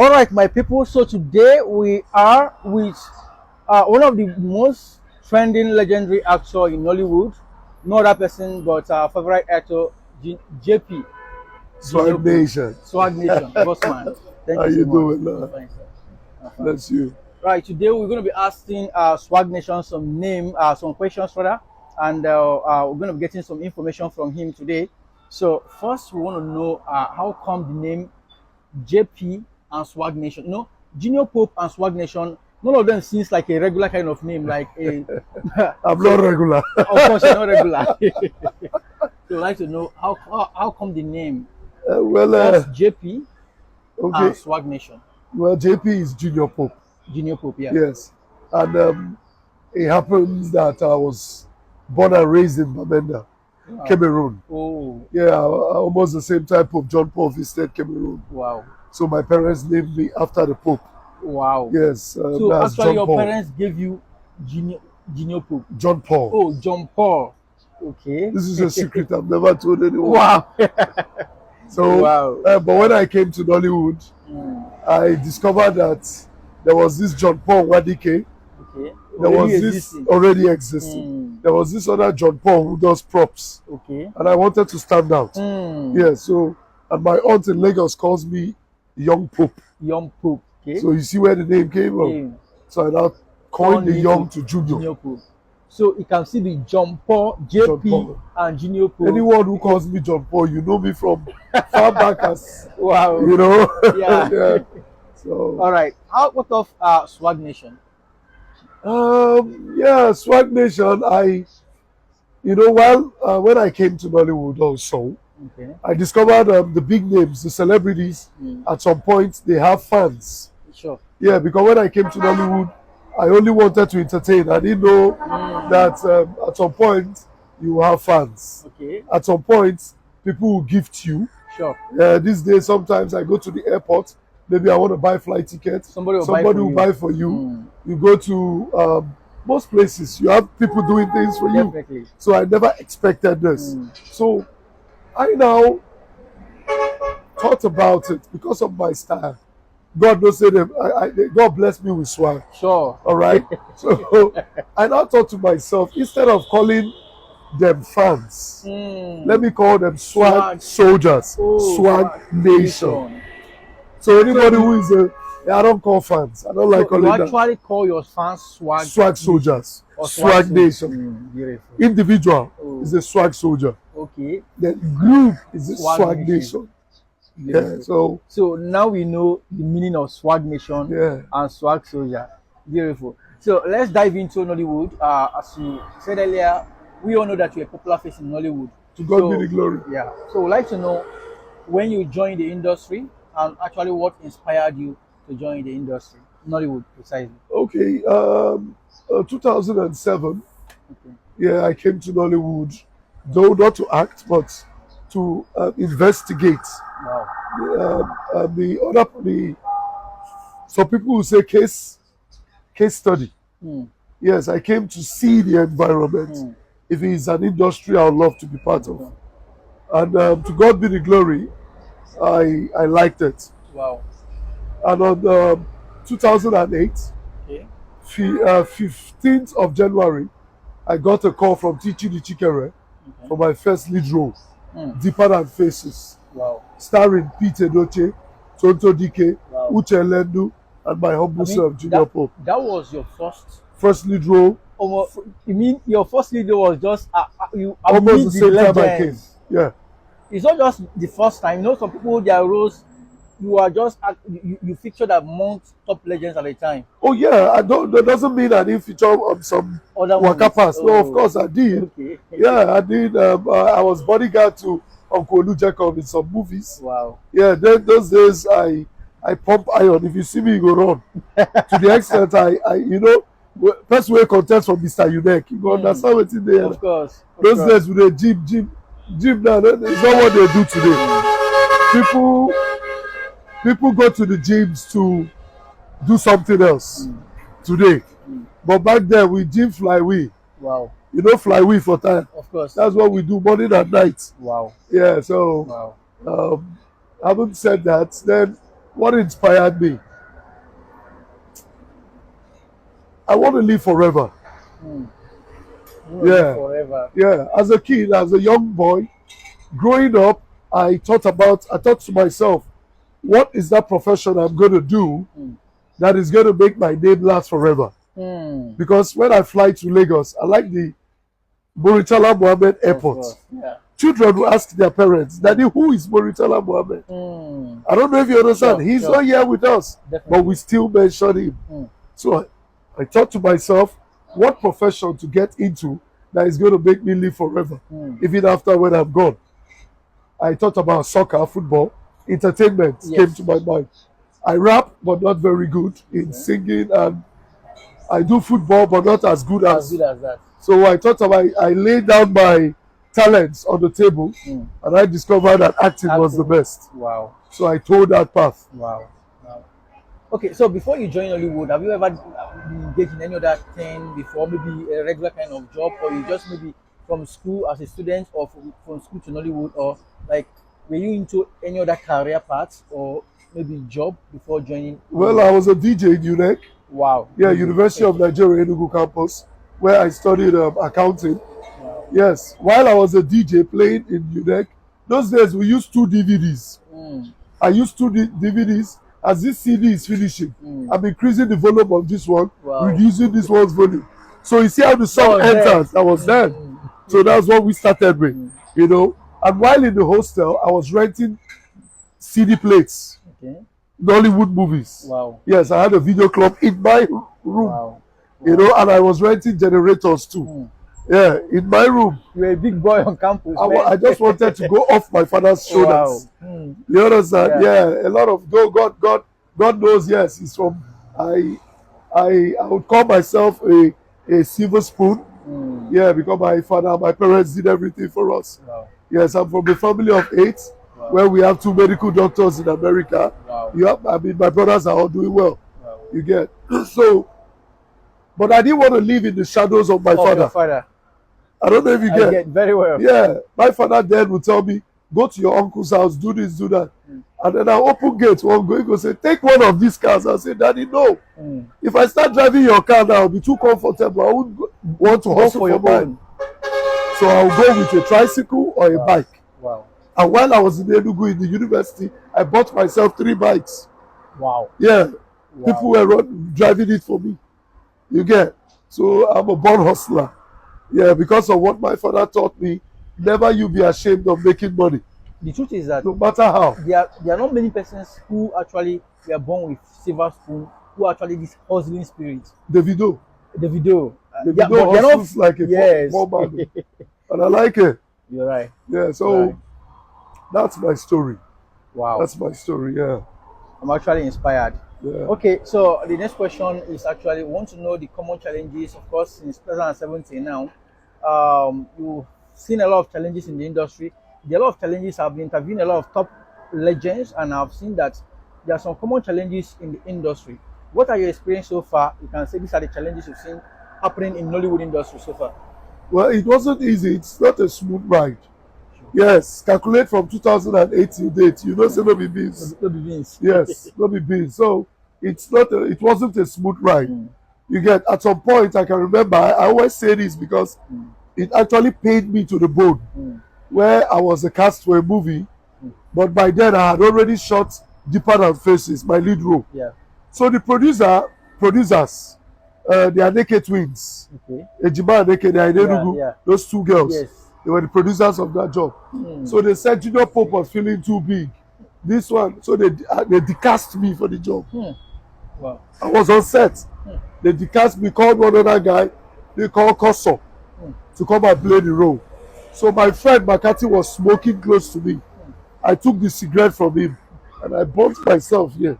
All right, my people. So today we are with one of the most trending legendary actor in Nollywood. No other person but our favorite actor, JP. Swag Nation. Swag Nation, boss man. Thank How you so you much. doing, I'm man? fine, sir. I'm fine. Bless you. Right, today we're going to be asking Swag Nation some questions rather, and we're going to be getting some information from him today. So first, we want to know how come the name JP and Swag Nation. You know, Junior Pope and Swag Nation. None of them seems like a regular kind of name, like a. I'm not regular. Of course, you're not regular. So I'd like to know how come the name first JP Okay. and Swag Nation. Well, JP is Junior Pope. Junior Pope, yeah. Yes. And it happens that I was born and raised in Bamenda, Wow. Cameroon. Oh, Yeah, almost the same time Pope John Paul visited Cameroon. wow. So my parents named me after the Pope. Wow. Yes. So that's actually, John your Paul. parents gave you Junior Pope. John Paul. Oh, John Paul. Okay. This is a secret I've never told anyone. Wow. So, Wow. but when I came to Nollywood, I discovered that there was this John Paul Wadike. Okay. There was this existing. already existing. There was this other John Paul who does props. Okay. And I wanted to stand out. Yeah, so, and my aunt in Lagos calls me Young Pope. Young Pope. Okay. So you see where the name came from. So I now coined the young to Junior. Pope. So it can still be John Paul, JP, Paul. and Junior Pope. Anyone who calls me John Paul, you know me from far back as, Wow. you know. Yeah. Yeah. So. All right. What of Swag Nation? Yeah, Swag Nation. When I came to Nollywood also, Okay. I discovered the big names, the celebrities. At some point, they have fans. Sure. Yeah, because when I came to Nollywood, I only wanted to entertain. I didn't know that at some point you will have fans. Okay. At some point, people will gift you. Sure. These days, sometimes I go to the airport. Maybe I want to buy flight tickets. Somebody will buy for you. You go to most places. You have people doing things for Definitely. you. So I never expected this. So I now thought about it because of my style. God knows them. God bless me with swag. Sure. All right. So I now thought to myself, instead of calling them fans, let me call them swag soldiers, swag nation. So anybody who is I don't call fans. I don't like calling them. You actually call your fans swag soldiers, or swag nation. Beautiful. Individual is a swag soldier. Okay. The group is a swag nation. Yeah. So now we know the meaning of Swag Nation and Swag Soldier. Beautiful. So let's dive into Nollywood. As you said earlier, we all know that you're a popular face in Nollywood. To God be the glory. Yeah. So we'd like to know when you joined the industry and actually what inspired you to join the industry, Nollywood precisely. Okay. 2007. Okay. Yeah, I came to Nollywood, though not to act, but to investigate. Wow. Some people will say case study. Yes, I came to see the environment. If it is an industry, I would love to be part of. And to God be the glory, I liked it. Wow. And on 2008, 15th of January, I got a call from Tichi Chikere for my first lead role, Deeper Than Faces. Wow. Starring Pete Edoche, Tonto Dike, Uche Lendu, and my humble self, Junior Pope. That was your first lead role. You mean your first lead role was just almost the same time I came? Yeah. It's not just the first time. You know, some people, their roles, you are just you featured among top legends at the time. Oh yeah, that doesn't mean I didn't feature on some other Waka Pass. No, of course I did. Okay. Yeah, I did. I was bodyguard to Uncle Olu Jacob in some movies. Wow. Yeah, then those days I pump iron. If you see me, you go run. To the extent person wey contest for Mr. Unek, you go understand what in there. Of course. Those days with the gym now, it's not what they do today. People go to the gyms to do something else today. But back then we gym flywheel. Wow. You know flywheel for time. Of course. That's what we do morning and night. Wow. Yeah, so having said that, then What inspired me? I want to live forever. Yeah. Forever. Yeah. As a kid, as a young boy, growing up, I thought to myself, what is that profession I'm going to do that is going to make my name last forever? Because when I fly to Lagos, I like the Muritala Mohammed Airport. Yeah. Children will ask their parents, Daddy, who is Muritala Mohammed? I don't know if you understand. Sure, He's sure. not here with us, Definitely. but we still mention him. So I thought to myself, what profession to get into that is going to make me live forever, even after when I'm gone. I thought about soccer, football, entertainment came to my mind. I rap, but not very good in singing, and I do football, but not as good as that. So I thought about, I laid down my talents on the table, and I discovered that acting was the best. Wow. So I told that path. Wow. Okay, so before you join Nollywood, have you ever been engaged in any other thing before, maybe a regular kind of job, or you just maybe from school as a student, or from school to Nollywood, or like were you into any other career paths or maybe job before joining? Well, I was a DJ in UNEC. Wow. Yeah, University of Nigeria, Enugu campus, where I studied accounting. Wow. Yes, while I was a DJ playing in UNEC, those days we used 2 DVDs. I used 2 DVDs. As this CD is finishing, I'm increasing the volume of this one, reducing this one's volume. So you see how the song enters. That was then. So that's what we started with, you know. And while in the hostel, I was renting CD plates, Nollywood movies. Wow. Yes, I had a video club in my room, you know, and I was renting generators too. Yeah, in my room. You were a big boy on campus. I just wanted to go off my father's shoulders. You understand? Yeah, a lot of God knows. Yes, it's from. I would call myself a silver spoon. Yeah, because my parents did everything for us. Yes, I'm from a family of 8, where we have 2 medical doctors in America. My brothers are all doing well. You get so. But I didn't want to live in the shadows of my father. I don't know if you get very well. Yeah, my father then would tell me, go to your uncle's house, do this, do that. And then I open gates, one going to say, take one of these cars. I say, Daddy, no. If I start driving your car now, I'll be too comfortable. I wouldn't want to hustle for your mine. So I'll go with a tricycle or a bike. Wow. And while I was in Enugu in the university, I bought myself 3 bikes. Wow. Yeah. People were driving it for me. You get? So I'm a born hustler. Yeah, because of what my father taught me, never you be ashamed of making money. The truth is that no matter how. There are not many persons who actually were born with silver spoon, who actually this hustling spirit. Davido not hustles like a small man. And I like it. You're right. Yeah, so that's my story. Wow. That's my story, yeah. I'm actually inspired. Yeah. Okay, so the next question is actually, we want to know the common challenges, of course, since 2017 now. You've seen a lot of challenges in the industry. There are a lot of challenges. I've been interviewing a lot of top legends, and I've seen that there are some common challenges in the industry. What are your experience so far? You can say these are the challenges you've seen happening in Nollywood industry so far. Well, it wasn't easy. It's not a smooth ride. Yes, calculate from 2008 to date. You know, say no be beans. No be beans. Yes, no be beans. So it wasn't a smooth ride. You get, at some point, I can remember, I always say this because it actually pained me to the bone, where I was a cast for a movie, but by then I had already shot Deeper Than Faces, my lead role. Yeah. So the producers, they are naked twins. Okay. Ejima and Naked, they are in Enugu, those 2 girls. Yes. They were the producers of that job. So they said Junior Pope was feeling too big. This one, so they decast me for the job. Wow. I was on set. They decast me, called one other guy, they called Kosso, to come and play the role. So my friend Makati was smoking close to me. I took the cigarette from him and I burnt myself here.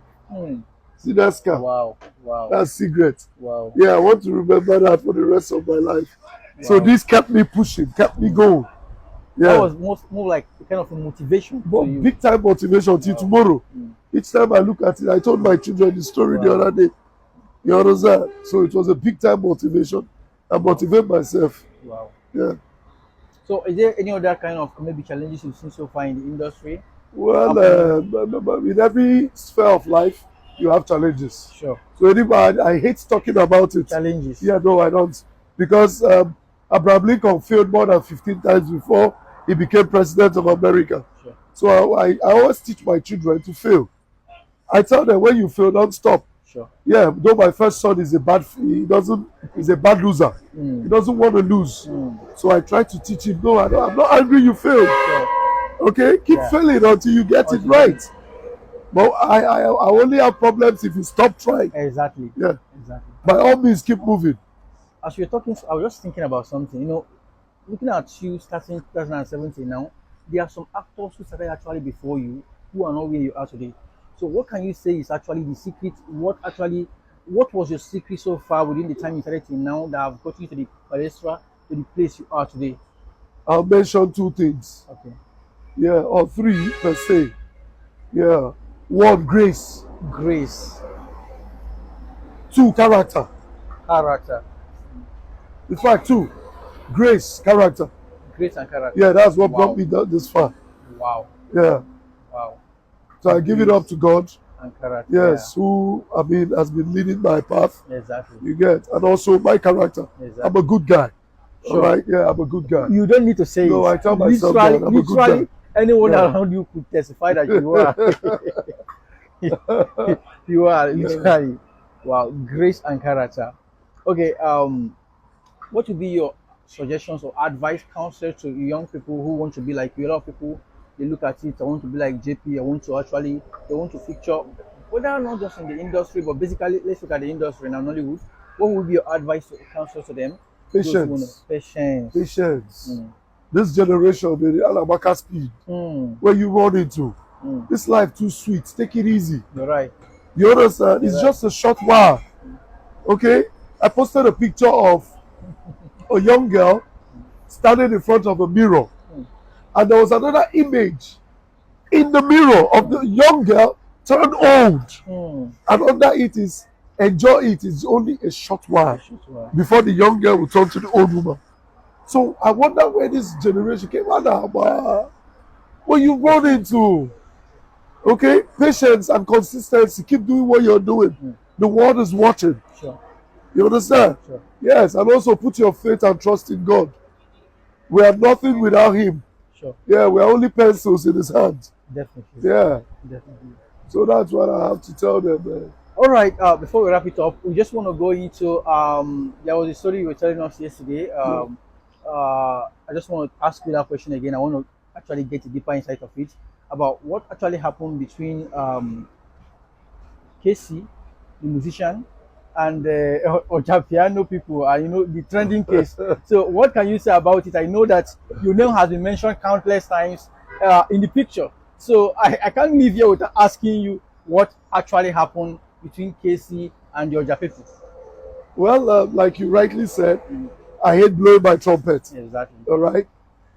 See that scar? Wow. Wow. That's cigarette. Wow. Yeah, I want to remember that for the rest of my life. Wow. So this kept me pushing, kept me going. Yeah. That was more like a kind of a motivation for you. Big time motivation till tomorrow. Each time I look at it, I told my children the story the other day. You understand? So it was a big time motivation. I motivate myself. Wow. Yeah. So is there any other kind of maybe challenges you've seen so far in the industry? Well, in every sphere of life, you have challenges. Sure. So anyway, I hate talking about it. Challenges. Yeah, no, I don't. Because Abraham Lincoln failed more than 15 times before he became president of America. Sure. So I always teach my children to fail. I tell them when you fail, don't stop. Sure. Yeah, though my first son is a bad he's a bad loser. He doesn't want to lose. So I try to teach him, no, I'm not angry you failed. Sure. Okay, keep failing until you get it right. But I only have problems if you stop trying. Exactly. Yeah. Exactly. By all means, keep moving. As you're talking, I was just thinking about something. You know, looking at you starting 2017 now, there are some actors who started actually before you who are not where you are today. So what can you say is actually the secret? What was your secret so far within the time you started till now that have got you to the palestra, to the place you are today? I'll mention two things. Okay. Yeah, or three per se. Yeah. One, grace. Grace. Two, character. Character. In fact, two, grace, character. Grace and character. Yeah, that's what brought me this far. Wow. Yeah. Wow. So I give it up to God. And character. Yes, who has been leading my path. Exactly. You get, and also my character. Exactly. I'm a good guy. Sure. All right. Yeah, I'm a good guy. You don't need to say No, it. I tell myself that I'm a good guy. Anyone Yeah. around you could testify that you are. You are literally. Wow, grace and character. Okay. What would be your suggestions or advice, counsel to young people who want to be like you? A lot of people, they look at it, I want to be like JP, they want to feature, whether not just in the industry, but basically, let's look at the industry now, Nollywood. What would be your advice to counsel to them? Patience. Patience. Patience. This generation, the Alabaka speed, where you run into. This life too sweet. Take it easy. You're right. You understand? It's just a short while. Okay? I posted a picture of a young girl standing in front of a mirror. And there was another image in the mirror of the young girl turned old. And under it is, enjoy it. It's only a short while before the young girl will turn to the old woman. So I wonder where this generation came out. What you run into? Okay, patience and consistency. Keep doing what you're doing. The world is watching. Sure. You understand? Sure. Yes, and also put your faith and trust in God. We are nothing without Him. Sure. Yeah, we are only pencils in His hands. Definitely. Yeah. Definitely. So that's what I have to tell them. All right. Before we wrap it up, we just want to go into there was a story you were telling us yesterday. I just want to ask you that question again. I want to actually get a deeper insight of it about what actually happened between Casey, the musician, and Ojapiano people, the trending case. So what can you say about it? I know that your name has been mentioned countless times in the picture. So I can't leave here without asking you what actually happened between Casey and the Oja people. Well, like you rightly said, I hate blowing my trumpet. Exactly. All right.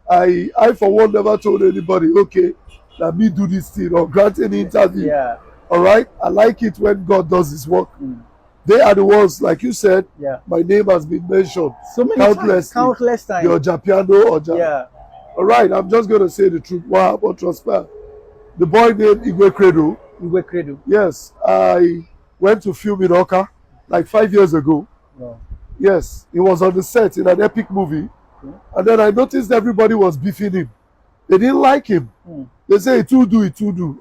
I for one never told anybody, okay, let me do this thing or grant any interview. Yeah. All right. I like it when God does His work. They are the ones, like you said. Yeah. My name has been mentioned So many countless times. The Ojapiano. Yeah. All right. I'm just gonna say the truth. What happened? Transfer. The boy named Igwe Credo. Igwe Credo. Yes, I went to film in Oka like 5 years ago. Wow. Yes, he was on the set in an epic movie. And then I noticed everybody was beefing him. They didn't like him. They say, it will do.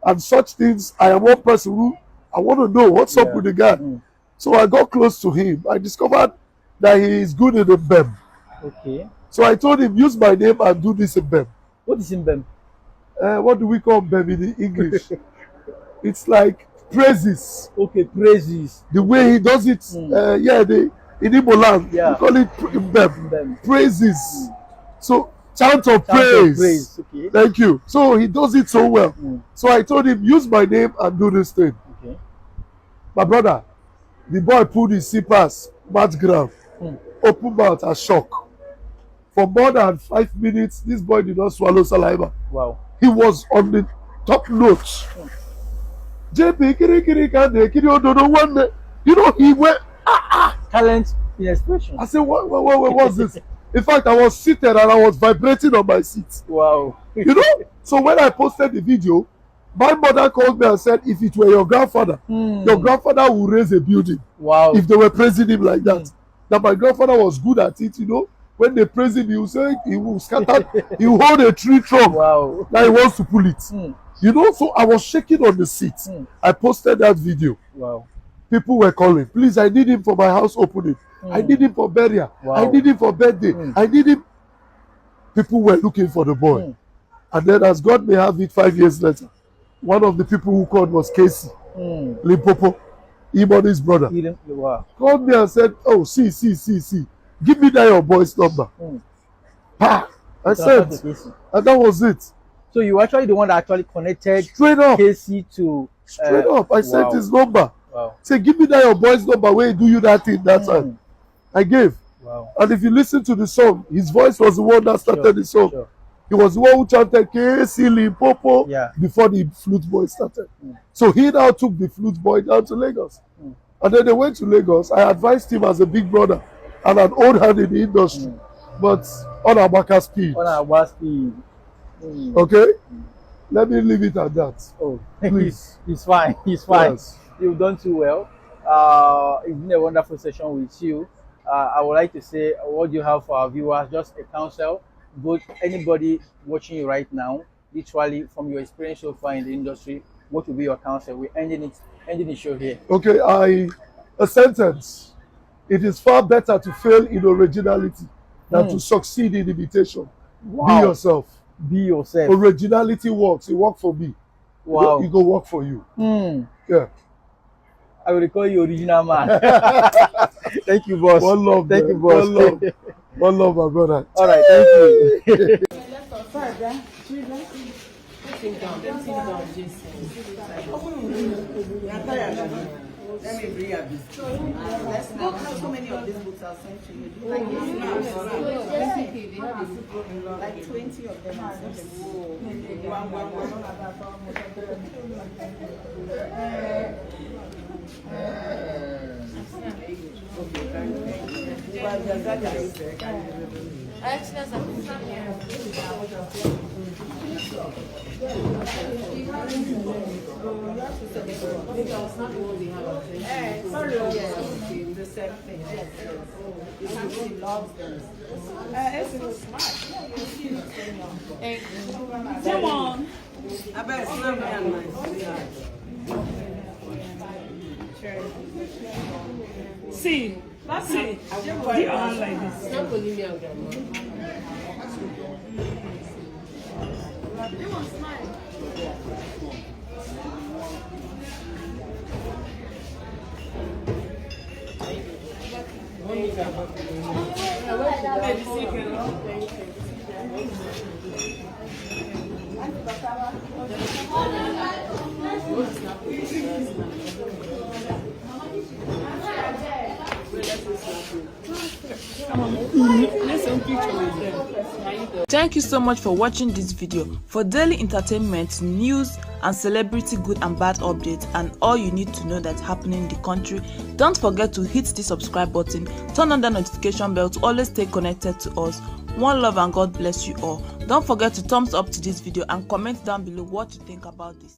And such things, I am one person who, I want to know what's up with the guy. So I got close to him. I discovered that he is good in the BEM. Okay. So I told him, use my name and do this in BEM. What is in BEM? What do we call BEM in English? It's like praises. Okay, praises. The way he does it, in Igbo land, we call it BEM. Praises. So, chant of praise. Okay. Thank you. So, he does it so well. So, I told him, use my name and do this thing. Okay. My brother, the boy pulled his slippers, mat ground, open mouth and shock. For more than 5 minutes, this boy did not swallow saliva. Wow. He was on the top note. JP, he went, Talent in expression. I said, what was this? In fact, I was seated and I was vibrating on my seat. Wow. You know? So when I posted the video, my mother called me and said, if it were your grandfather would raise a building. Wow. If they were praising him like that. That my grandfather was good at it, you know. When they praise him, he will say, he will scatter, he will hold a tree trunk. Wow. That he wants to pull it. You know, so I was shaking on the seat. I posted that video. Wow. People were calling, please, I need him for my house opening. I need him for burial. Wow. I need him for birthday. I need him. People were looking for the boy. And then as God may have it, 5 years later, one of the people who called was Casey Limpopo, Imoni's brother. Wow. Called me and said, oh, see. Give me that your boy's number. I said, and that was it. So you were actually the one that actually connected straight up Casey to straight up. I sent his number. Wow. Say, give me that your boy's number where he do you that thing that time. I gave. Wow. And if you listen to the song, his voice was the one that started the song. Sure. He was the one who chanted Casey Limpopo before the flute boy started. So he now took the flute boy down to Lagos. And then they went to Lagos. I advised him as a big brother and an old hand in the industry. But on our speed. On our speed. Okay? Let me leave it at that. Oh, please. He's fine. He's fine. Yes. You've done too well. It's been a wonderful session with you. I would like to say, what do you have for our viewers? Just a counsel. Both anybody watching you right now, literally from your experience so far in the industry, what will be your counsel? We're ending the show here. Okay, a sentence. It is far better to fail in originality than to succeed in imitation. Wow. Be yourself. Be yourself. Originality works. It worked for me. Wow. It go work for you. Yeah. I will call you original man. Thank you, boss. One love. Thank you, boss. One love. One love, my brother. All right, thank you. Let me bring a bit. Look how so many of these books are sent to you. Like 20 of them are sent to you. Sorry, the same thing. She loves them. Come on. I bet it's not see, do your hand like this. Not only me and grandma. They want smile. Thank you so much for watching this video. For daily entertainment, news and celebrity good and bad updates and all you need to know that's happening in the country, don't forget to hit the subscribe button, turn on the notification bell to always stay connected to us. One love and God bless you all. Don't forget to thumbs up to this video and comment down below what you think about this.